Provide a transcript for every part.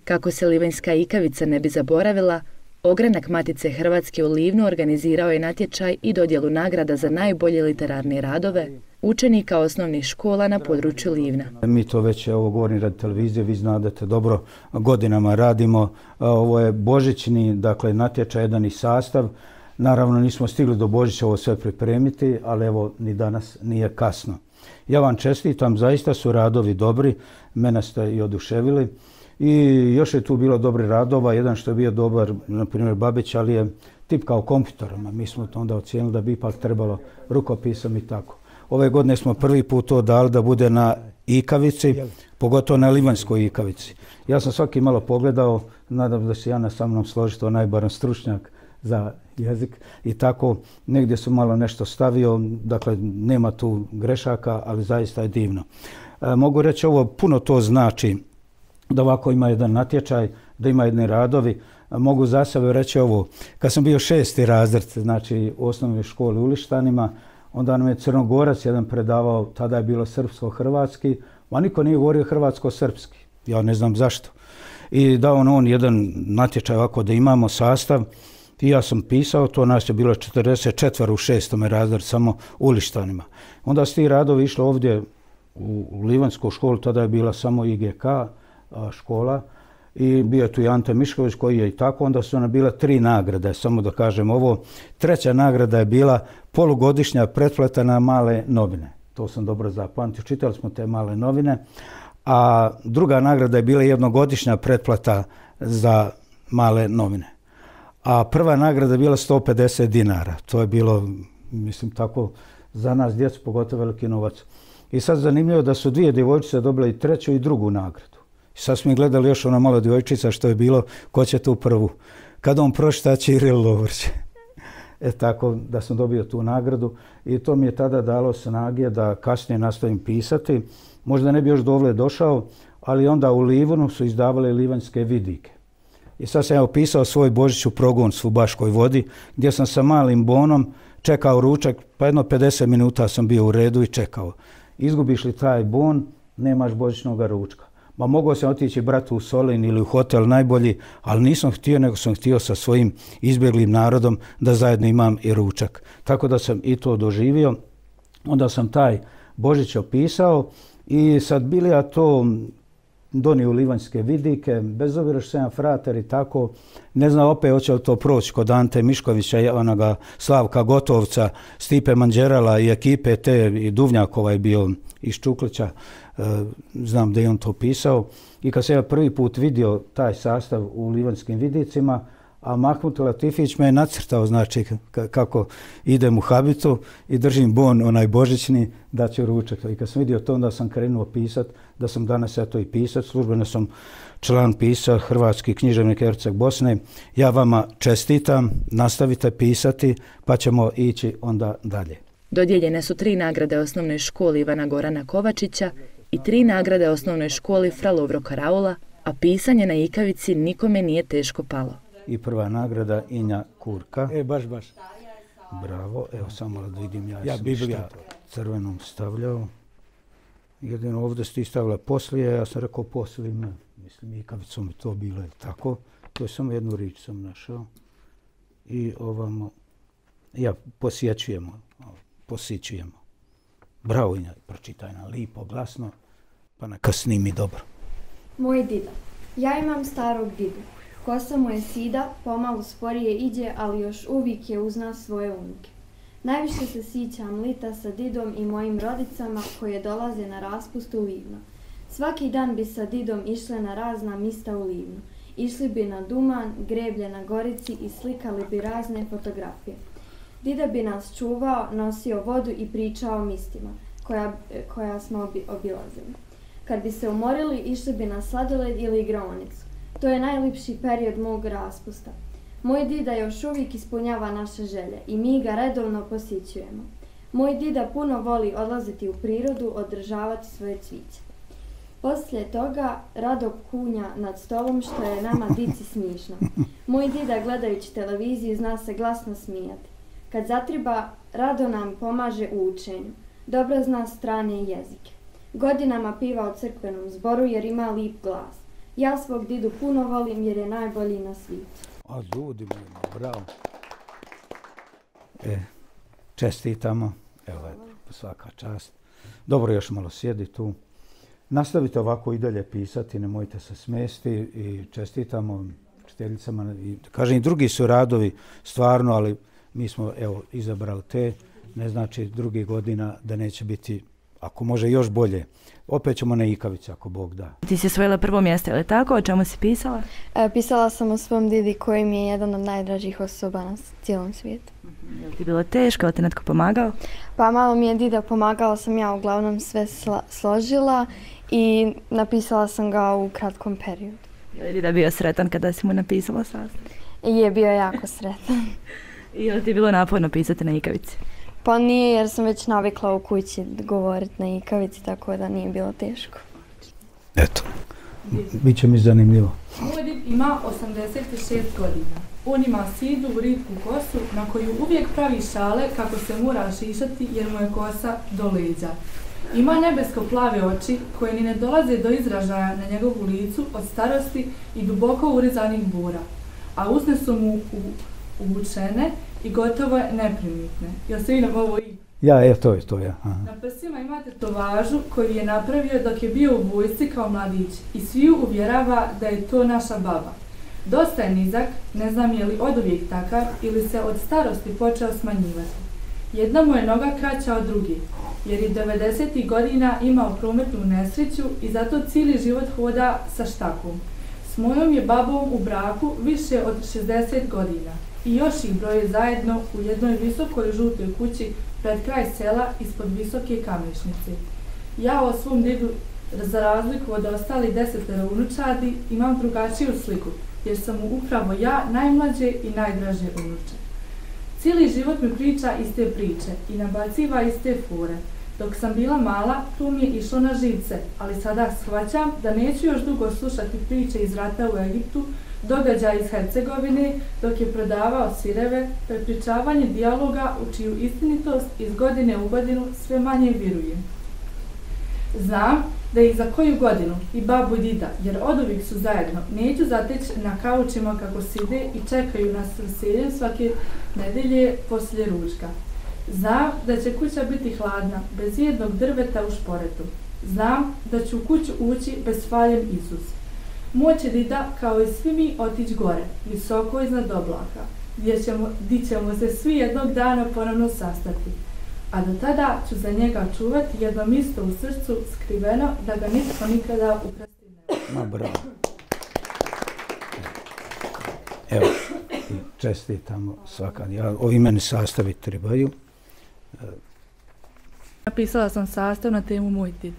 Kako se livanjska ikavica ne bi zaboravila, Ogranak Matice Hrvatske u Livnu organizirao je natječaj i dodjelu nagrada za najbolje literarne radove učenika osnovnih škola na području Livna. Mi to već, ovo govorim radi televizije, vi znate dobro, godinama radimo. Ovo je božićni, dakle, natječaj, jedan i sastav. Naravno, nismo stigli do Božića ovo sve pripremiti, ali evo, ni danas nije kasno. Ja vam čestitam, zaista su radovi dobri, mene ste i oduševili. I još je tu bilo dobri radova, jedan što je bio dobar, na primjer Babić, ali je tipkao kompjutorama. Mi smo to onda ocijenili da bi ipak trebalo rukopisom i tako. Ove godine smo prvi put to dali da bude na ikavici, pogotovo na livanjskoj ikavici. Ja sam svaki malo pogledao, nadam da se Jana sa mnom složi, to najbarem stručnjak za jezik i tako. Negdje su malo nešto stavio, dakle nema tu grešaka, ali zaista je divno. Mogu reći ovo, puno to znači da ovako ima jedan natječaj, da ima jedni radovi. Mogu za sebe reći ovo, kad sam bio 6. razred, znači u osnovnoj školi u Lištanima, onda nam je Crnogorac jedan predavao, tada je bilo srpsko-hrvatski, a niko nije govorio hrvatsko-srpski. Ja ne znam zašto. I dao on jedan natječaj ovako da imamo sastav i ja sam pisao, to nas je bilo 44 u 6. razredu, samo u Lištanima. Onda su ti radovi išli ovdje u Livanjsku školu, tada je bila samo IGK škola i bio je tu i Ante Mišković koji je i tako, onda su ona bila 3 nagrade, samo da kažem ovo. 3. nagrada je bila polugodišnja pretplata na Male novine. To sam dobro zapamtio, čitali smo te Male novine. A druga nagrada je bila jednogodišnja pretplata za Male novine. A prva nagrada je bila 150 dinara. To je bilo, mislim tako, za nas djecu pogotovo veliki novac. I sad zanimljivo da su 2 djevojčice dobile i 3. i 2. nagradu. I sad smo gledali još ona mala djevojčica što je bilo, ko će tu prvu. Kad on pročita Ćiril Lovrć. Tako da sam dobio tu nagradu i to mi je tada dalo snage da kasnije nastavim pisati. Možda ne bi još dovle došao, ali onda u Livnu su izdavale livanjske vidike. I sad sam pisao svoj Božić u Progoncu u Baškoj Vodi, gdje sam sa malim bonom čekao ručak, pa jedno 50 minuta sam bio u redu i čekao. Izgubiš li taj bon, nemaš božićnog ručka. Ma mogao sam otići bratu u Solin ili u hotel najbolji, ali nisam htio, nego sam htio sa svojim izbjeglim narodom da zajedno imam i ručak. Tako da sam i to doživio. Onda sam taj Božić opisao i sad bili ja to donio u livanjske vidike, bez obzira što sam frater i tako, ne znam opet hoće li to proći kod Ante Miškovića, onoga Slavka Gotovca, Stipe Manđerala i ekipe te, i Duvnjakova je bio iz Čuklića, znam da je on to pisao. I kad sam ja prvi put vidio taj sastav u livanjskim vidicima, a Mahmut Latifić me je nacrtao, znači kako idem u habitu i držim bon onaj božićni da ću ručak. I kad sam vidio to, onda sam krenuo pisati, da sam danas eto i pisat. Službeno sam član PIS-a, Hrvatski književnik Erceg Bosne. Ja vama čestitam, nastavite pisati pa ćemo ići onda dalje. Dodijeljene su 3 nagrade osnovnoj školi Ivana Gorana Kovačića i 3 nagrade osnovnoj školi Fra Lovro Karaula, a pisanje na ikavici nikome nije teško palo. I prva nagrada Inja Kurka. Baš. Bravo, evo samo da vidim, ja sam Biblija crvenom stavljao. Jedino ovdje ste stavila poslije, ja sam rekao poslije, mislim ikavicom bi to bilo tako. To je samo jednu riječ sam našao. I ovamo, posjećujemo. Bravo Inja, pročitaj nam lipo, glasno, pa neka snimi dobro. Moj dida. Ja imam starog didu. Kosa mu je sida, pomalo sporije iđe, ali još uvijek je uz nas svoje unuke. Najviše se sićam lita sa didom i mojim rodicama koje dolaze na raspust u Livno. Svaki dan bi sa didom išle na razna mista u Livnu. Išli bi na Duman, Greblje na Gorici i slikali bi razne fotografije. Dida bi nas čuvao, nosio vodu i pričao o mistima koja smo obilazili. Kad bi se umorili, išli bi na sladoled ili igraonicu. To je najljepši period mog raspusta. Moj dida još uvijek ispunjava naše želje i mi ga redovno posjećujemo. Moj dida puno voli odlaziti u prirodu, održavati svoje cviće. Poslije toga Rado kunja nad stolom što je nama dici smišno. Moj dida gledajući televiziju zna se glasno smijati. Kad zatriba, Rado nam pomaže u učenju. Dobro zna strane jezike. Godinama piva u crkvenom zboru jer ima lip glas. Ja svog didu puno volim jer je najbolji na svijetu. A ljudi moji, bravo. Čestitamo. Evo, svaka čast. Dobro, još malo sjedi tu. Nastavite ovako i dalje pisati, nemojte se smesti i čestitamo učiteljicama. Kažem, i drugi su radovi stvarno, ali mi smo izabrali te. Ne znači drugih godina da neće biti, ako može još bolje. Opet ćemo na Ikavici, ako Bog da. Ti si osvojila prvo mjesto, je li tako? O čemu si pisala? Pisala sam o svom didi koji mi je jedan od najdražih osoba na cijelom svijetu. Je li ti bilo teško, je li ti netko pomagao? Pa malo mi je dida pomagala, sam ja uglavnom sve složila i napisala sam ga u kratkom periodu. Je li dida bio sretan kada si mu napisala sastav? I je bio jako sretan. I je li ti bilo naporno pisati na Ikavici? Pa nije jer sam već navikla u kući govoriti na Ikavici, tako da nije bilo teško. Eto, bit će mi zanimljivo. Moj did ima 86 godina. On ima sidu, ritku kosu na koju uvijek pravi šale kako se mora šišati jer mu je kosa do leđa. Ima nebesko-plave oči koje ni ne dolaze do izražaja na njegovu licu od starosti i duboko urezanih bura, a usne su mu uvučene i gotovo neprimitne. Jel se vidim ovo i? Ja, to je to, ja. Aha. Na prsima imate tovažu koju je napravio dok je bio u vojsci kao mladić i sviju uvjerava da je to naša baba. Dosta je nizak, ne znam je li oduvijek takav ili se od starosti počeo smanjivati. Jedna mu je noga kraća od druge, jer je 90. godina imao prometnu nesreću i zato cijeli život hoda sa štakom. S mojom je babom u braku više od 60 godina i još ih broje zajedno u jednoj visokoj žutoj kući pred kraj sela ispod visoke kamešnice. Ja o svom didu, za razliku od ostalih 10 unučadi, imam drugačiju sliku, jer sam mu upravo ja najmlađe i najdraže unuče. Cijeli život mi priča iste priče i nabaciva iste fore. Dok sam bila mala, tu mi je išlo na živce, ali sada shvaćam da neću još dugo slušati priče iz rata u Egiptu, događaja iz Hercegovine, dok je prodavao sireve, prepričavanje dijaloga u čiju istinitost iz godine u godinu sve manje vjerujem. Znam da ih za koju godinu i babu i dida, jer oduvijek su zajedno, neću zateći na kaučima kako side i čekaju nas s veseljem svake nedelje poslije ručka. Znam da će kuća biti hladna, bez jednog drveta u šporetu. Znam da ću u kuću ući bezfaljen Isus. Moj će dida, kao i svi mi, otići gore, visoko iznad oblaka, gdje ćemo se svi jednog dana ponovno sastati. A do tada ću za njega čuvati jedno mjesto u srcu skriveno da ga nitko nikada ukrasti ne može. Ma bravo. Evo, čestitamo svaka. Ovi meni sastavi trebaju. Napisala sam sastav na temu Moj did.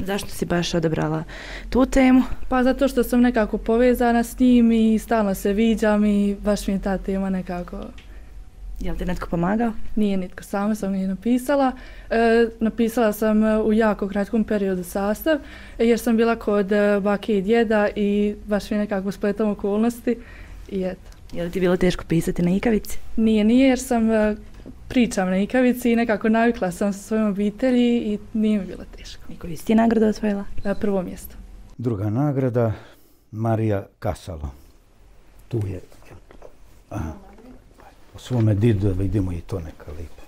Zašto si baš odabrala tu temu? Pa zato što sam nekako povezana s njim i stalno se viđam i baš mi je ta tema nekako... Je li ti netko pomagao? Nije nitko, sama sam je napisala. Napisala sam u jako kratkom periodu sastav jer sam bila kod bake i djeda i baš mi je nekako spletom okolnosti i eto. Je li ti bilo teško pisati na Ikavici? Nije jer sam pričam na Ikavici i nekako navikla sam sa svojom obitelji i nije mi bilo teško. I koju si ti nagradu osvojila? Prvo mjesto. Druga nagrada, Marija Kasalo. Tu je. Aha. O svome didu vidimo i to neka lipa.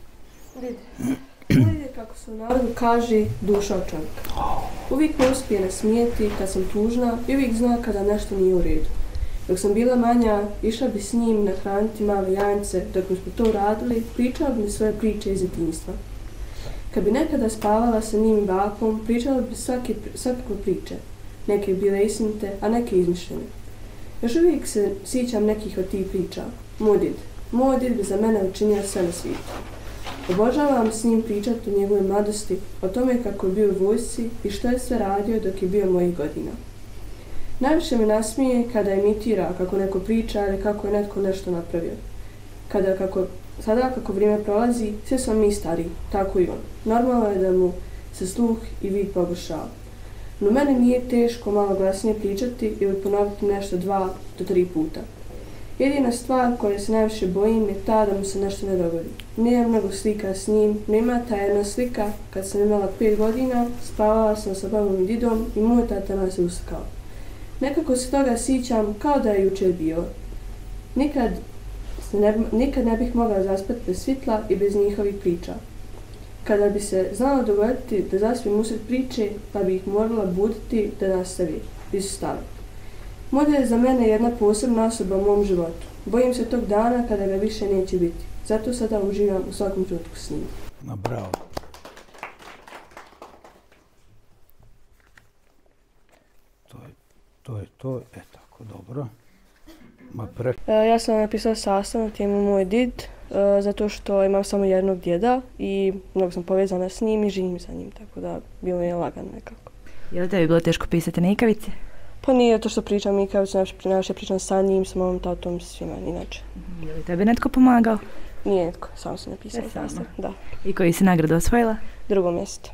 Did je, kako se u narodu kaže, duša od čovjeka. Uvijek me uspije nasmijeti kad sam tužna i uvijek zna kada nešto nije u redu. Dok sam bila manja, išla bi s njim nahraniti male jajnice, dok smo to radili, pričala bi mi svoje priče iz djetinjstva. Kad bi nekada spavala sa njim i bakom, pričala bi svakakve priče. Neke bile istinite, a neke izmišljene. Još uvijek se sjećam nekih od tih priča. Moj did bi za mene učinio sve na svijetu. Obožavam s njim pričati o njegove mladosti, o tome kako je bio u vojsci i što je sve radio dok je bio mojih godina. Najviše me nasmije kada imitira kako neko priča ili kako je netko nešto napravio. Sada kako vrijeme prolazi, svi smo mi stariji, tako i on. Normalno je da mu se sluh i vid pogoršava. No meni nije teško malo glasnije pričati ili ponoviti nešto 2 do 3 puta. Jedina stvar koje se najviše bojim je ta da mu se nešto ne dogodi. Nemam mnogo slika s njim, no ima ta jedna slika kad sam imala 5 godina, spavala sam sa babom i didom i moj tata nas je uslikao. Nekako se toga sjećam kao da je jučer bio. Nikad ne bih mogla zaspati bez svitla i bez njihovih priča. Kada bi se znalo dogoditi da zaspim usred priče, pa bi ih morala buditi da nastavi iz stave. Model je za mene jedna posebna osoba u mom životu. Bojim se tog dana kada ga više neće biti. Zato sada uživam u svakom trenutku s njim. Bravo. To je tako, dobro. Ja sam napisao sastav na temu Moj did, zato što imam samo jednog djeda i mnogo sam povezana s njim i živim sa njim, tako da bilo je lagano nekako. Je li tebi bilo teško pisati na ikavici? Pa nije to što pričam ikavicu, najviše pričam sa njim, sa momom, tatom, svima, inače. Je li tebi netko pomagao? Nije netko, samo sam napisala sastav, da. I koji si nagradu osvojila? 2. mjesto.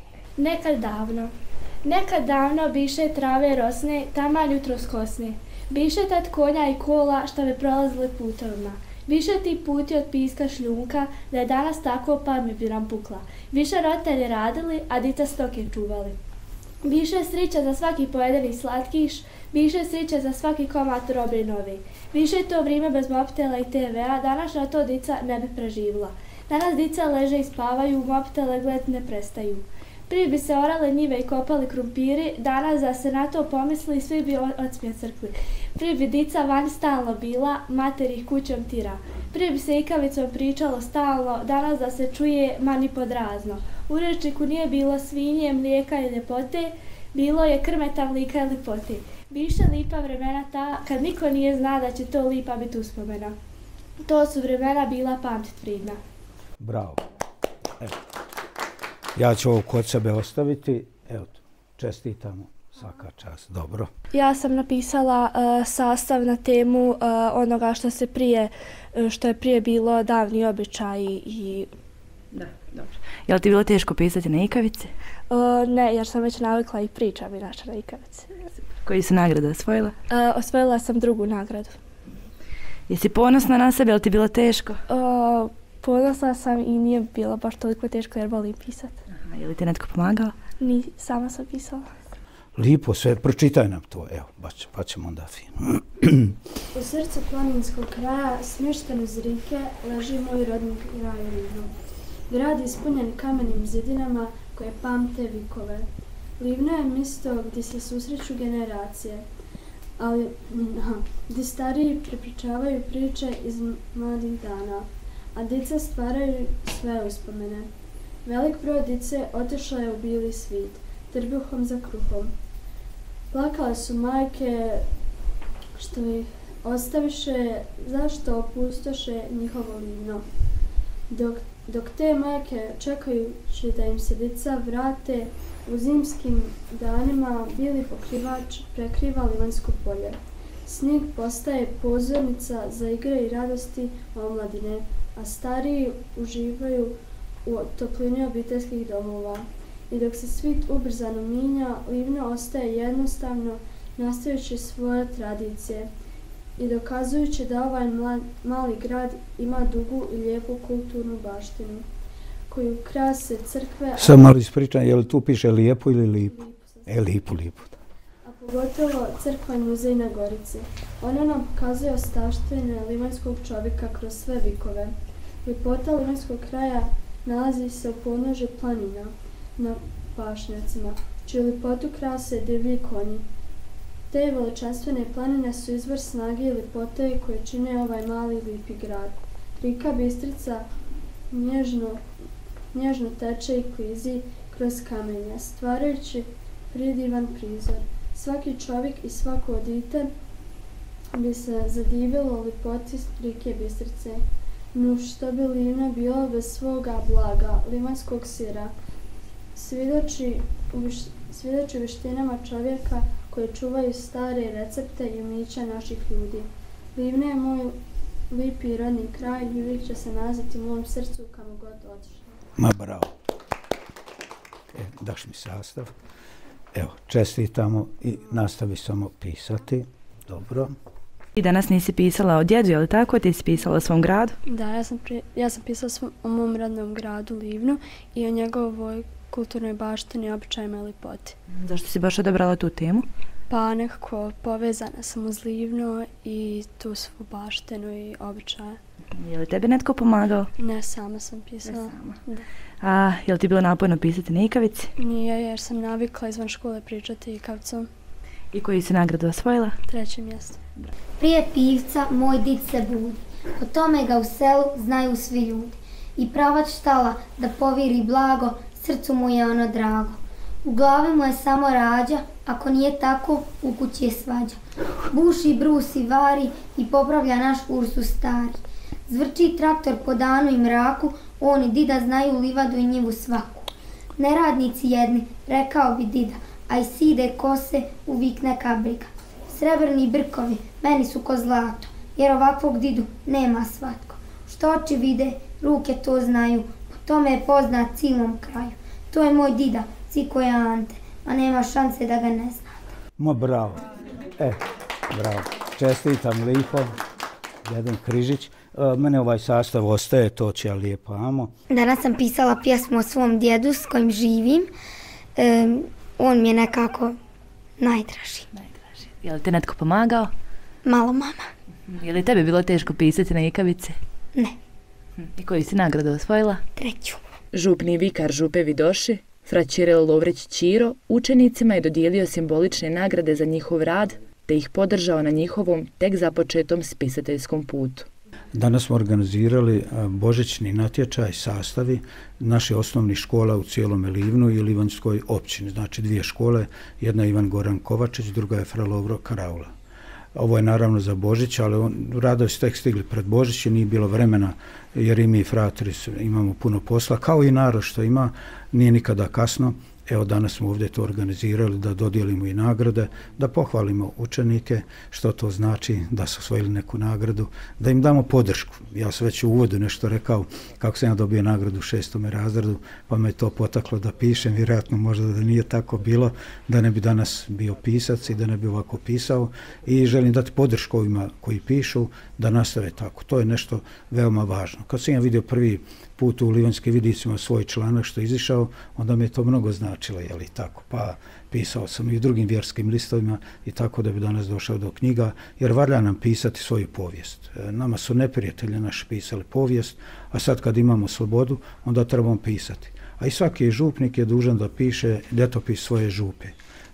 Nekad davno biše trave rosne, taman jutro skosne. Biše tad konja i kola šta bi prolazile putovima. Više ti puti od piska šljunka, da je danas tako pa mi bi nam pukla. Više roditelji radili, a dica stoke čuvali. Biše srića za svaki pojedeni slatkiš, biše srića za svaki komad robe novi. Više to vrijeme bez mobitela i TV-a, danas na to dica ne bi preživila. Danas dica leže i spavaju, mobitele gled ne prestaju. Prije bi se orale njive i kopali krumpiri, danas da se na to pomisli svi bi odsmije crkli. Prije bi dica van stalno bila, mater ih kućom tira. Prije bi se ikavicom pričalo stalno, danas da se čuje mani podrazno. U rečniku nije bilo svinje, mlijeka i ljepote, bilo je krmeta, mlika i ljepote. Biše lipa vremena ta, kad niko nije zna da će to lipa biti uspomena. To su vremena bila pamtit vridna. Bravo. Evo. Ja ću ovo kod sebe ostaviti. Evo, čestitamo. Svaka čast. Dobro. Ja sam napisala sastav na temu onoga što je prije bilo davni običaj i... Da, dobro. Je li ti bilo teško pisati na ikavici? Ne, jer sam već navikla i pričam inače na ikavici. Koji su nagrade osvojila? Osvojila sam 2. nagradu. Jesi ponosna na sebe, je li ti bilo teško? Ponosna sam i nije bilo baš toliko teško jer volim pisati. Aha, je li ti netko pomagao? Ni, sama sam pisala. Lipo sve, pročitaj nam to, evo, pa ćemo onda fino. U srcu planinskog kraja, smješten uz rijeke, leži moj rodni kraj Livno. Grad ispunjen kamenim zidinama koje pamte vikove. Livno je mjesto gdje se susreću generacije, ali gdje stariji prepričavaju priče iz mladih dana, a djeca stvaraju sve uspomene. Velik broj djece otišla je u bili svit, trbuhom za kruhom. Plakale su majke što ih ostaviše, zašto opustoše njihovo Livno. Dok te majke čekajući da im se djeca vrate, u zimskim danima bili pokrivač prekriva Livanjsko polje. Snijeg postaje pozornica za igre i radosti omladine, a stariji uživaju u toplini obiteljskih domova. I dok se svit ubrzano mijenja, Livno ostaje jednostavno nastavljajući svoje tradicije i dokazujući da ovaj mali grad ima dugu i lijepu kulturnu baštinu koju krase crkve... Sad malo ispričam, je li tu piše lijepo ili lipo? Lipo. A pogotovo crkva i muzej na Gorici. Ona nam pokazuje ostavštine livanjskog čovjeka kroz sve vikove. Ljepota livanjskog kraja nalazi se u podnožju planina na pašnjacima, čiju ljepotu krase divlji konji. Te veličanstvene planine su izvor snage i ljepote koje čine ovaj mali lipi grad. Rijeka Bistrica nježno teče i klizi kroz kamenja, stvarajući predivan prizor. Svaki čovjek i svako dite bi se zadivilo ljepoti rijeke Bistrice. No što bi Livno bilo bez svoga blaga, livanjskog sira, svjedoči vještinama čovjeka koji čuvaju stare recepte i umića naših ljudi. Livno je moj lipi rodni kraj i uvijek će se nalaziti u mom srcu kamo god otišla. Ma bravo. Daš mi sastav. Evo, čestitamo i nastavi samo pisati. Dobro. I danas nisi pisala o djedu, je li tako? Ti si pisala o svom gradu? Da, ja sam pisala o mom rodnom gradu Livnu i o njegovoj kulturnoj baštini, običajima i ljepoti. Zašto si baš odabrala tu temu? Pa nekako povezana sam uz Livno i tu svu baštinu i običaje. Je li tebi netko pomagao? Ne, sama sam pisala. Da. A je li ti bilo naporno pisati na ikavici? Nije, jer sam navikla izvan škole pričati ikavicom. I koju si nagradu osvojila? 3. mjesto. Prije pivca moj did se budi, o tome ga u selu znaju svi ljudi. I pravac štala da poviri blago, srcu mu je ono drago. U glavi mu je samo rađa, ako nije tako, u kući je svađa. Buši, brusi, vari i popravlja naš Ursu stari. Zvrči traktor po danu i mraku, on i dida znaju livadu i njivu svaku. Neradnici jedni, rekao bi dida, a i side kose uvijek neka briga. Srebrni brkovi, meni su ko zlato, jer ovakvog didu nema svatko. Što oči vide, ruke to znaju, po tome je poznat cilom kraju. To je moj dida, Ciko je Ante, a nema šanse da ga ne znate. Bravo. Bravo. Čestitam lipo. Jedan križić. Mene ovaj sastav ostaje, to će ja lijepo amo. Danas sam pisala pjesmu o svom djedu s kojim živim. On mi je nekako najdraži. Je li te netko pomagao? Malo mama. Je li tebi bilo teško pisati na ikavici? Ne. I koju si nagradu osvojila? 3. Župni vikar Župe Vidoši, fra Ćiril Lovrić Ćiro, učenicima je dodijelio simbolične nagrade za njihov rad, te ih podržao na njihovom tek započetom spisateljskom putu. Danas smo organizirali božićni natječaj sastavi naših osnovnih škola u cijelom Livnu i Livanjskoj općini. Znači 2 škole, jedna je Ivan Goran Kovačić, druga je fra Lovro Karaula. Ovo je naravno za Božić, ali radovi su tek stigli pred Božić i nije bilo vremena jer i mi fratri imamo puno posla, kao i narod što ima, nije nikada kasno. Evo danas smo ovdje to organizirali da dodijelimo i nagrade, da pohvalimo učenike, što to znači da su osvojili neku nagradu, da im damo podršku. Ja sam već u uvodu nešto rekao kako sam ja dobio nagradu u 6. razredu, pa me to potaklo da pišem, vjerojatno možda da nije tako bilo, da ne bi danas bio pisac i da ne bi ovako pisao i želim dati podršku ovima koji pišu da nastave tako. To je nešto veoma važno. Kad sam ja vidio prvi put u Livanjskim vidicima svoj članak što je izišao, onda mi je to mnogo značilo, je li tako? Pa pisao sam i u drugim vjerskim listovima i tako da bi danas došao do knjiga, jer valja nam pisati svoju povijest. Nama su neprijatelji naši pisali povijest, a sad kad imamo slobodu, onda trebamo pisati. A i svaki župnik je dužan da piše ljetopis svoje župe.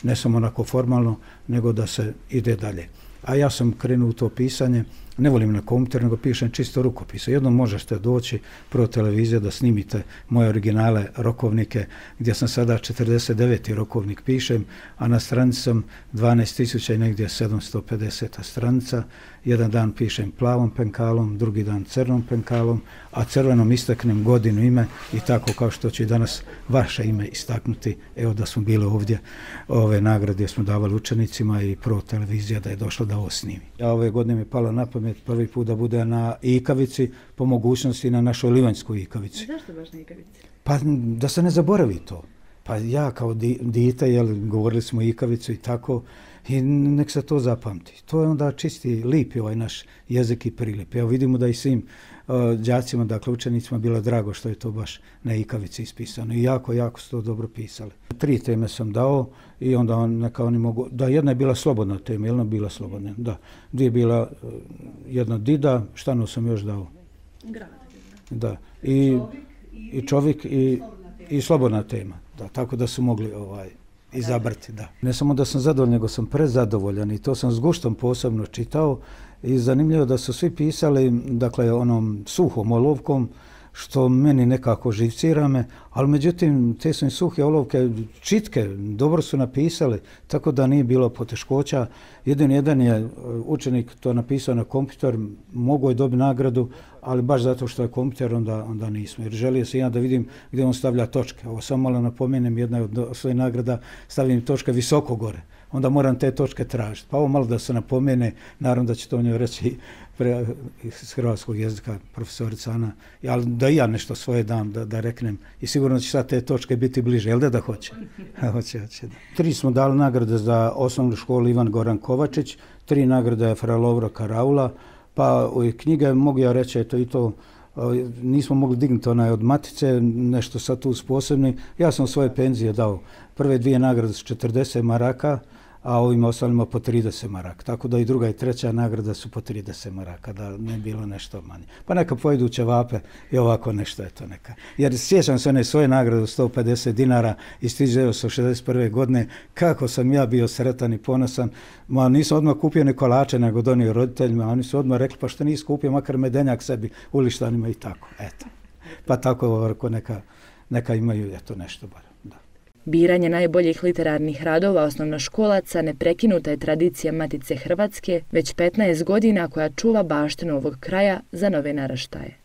Ne samo onako formalno, nego da se ide dalje. A ja sam krenuo u to pisanje, ne volim na kompjuter, nego pišem čisto rukopise. Jednom možete doći pro televizije da snimite moje originale rokovnike, gdje sam sada 49. rokovnik pišem, a na stranici sam 12.000 i negdje 750 stranica. Jedan dan pišem plavom penkalom, drugi dan crnom penkalom, a crvenom istaknem godinu, ime i tako kao što će danas vaše ime istaknuti. Evo da smo bili ovdje, ove nagrade smo davali učenicima i pro televizija da je došlo da ovo snimi. A ove godine mi je palo na pamet prvi put da bude na ikavici, po mogućnosti na našoj Livanjskoj ikavici. Zašto baš na ikavici? Pa da se ne zaboravi to. Pa ja kao dite, govorili smo ikavicu i tako, i nek se to zapamti. To je onda čisti, lipi ovaj naš jezik i prilip. Evo vidimo da i svim đacima, dakle učenicima, bilo drago što je to baš na ikavici ispisano. I jako su to dobro pisali. 3 teme sam dao i onda neka oni mogu... Da, jedna je bila slobodna tema, jedna bila slobodna, da. 2 je bila jedna dida, šta sam još dao? Grad. Da, i čovjek i slobodna tema. Da, tako da su mogli izabrati, da. Ne samo da sam zadovoljan, nego sam prezadovoljan i to sam s guštom posebno čitao i zanimljivo da su svi pisali, dakle, onom suhom olovkom, što meni nekako živcira me, ali međutim, te su im suhe olovke čitke, dobro su napisali, tako da nije bilo poteškoća. Jedan je učenik to napisao na kompjuter, mogao je dobiti nagradu, ali baš zato što je kompjuter, onda nismo. Jer želio sam ja da vidim gdje on stavlja točke. Ovo samo malo napomenem, jedna od svojih nagrada, stavim točke visoko gore. Onda moram te točke tražiti. Pa ovo malo da se napomene, naravno da će to njoj reći iz hrvatskog jezika profesorica Ana, ali da i ja nešto svoje dam, da reknem. I sigurno će sad te točke biti bliže, jel da hoće? Hoće. 3 smo dali nagrade za osnovnu školu Ivan Goran Kovačić, 3 nagrade je fra Lovro Karaula, pa knjige mogu ja reći, eto i to, nismo mogli dignuti od matice, nešto sad tu posebni. Ja sam svoje penzije dao. Prve 2 nagrade su 40 maraka, a ovim ostalima po 30 maraka. Tako da i druga i treća nagrada su po 30 maraka, da ne bilo nešto manje. Pa neka pojedu ćevape i ovako nešto je to neka. Jer sjećam se one svoje nagrade 150 dinara iz 1961. godine, kako sam ja bio sretan i ponosan. Ma nisam odmah kupio ni kolače, nego donio roditeljima, a oni su odmah rekli, pa što nisi kupio makar medenjak sebi u Lištanima i tako. Eto. Pa tako ovako neka imaju eto nešto bar. Da. Biranje najboljih literarnih radova osnovnoškolaca neprekinuta je tradicija Matice Hrvatske već 15 godina koja čuva baštinu ovog kraja za nove naraštaje.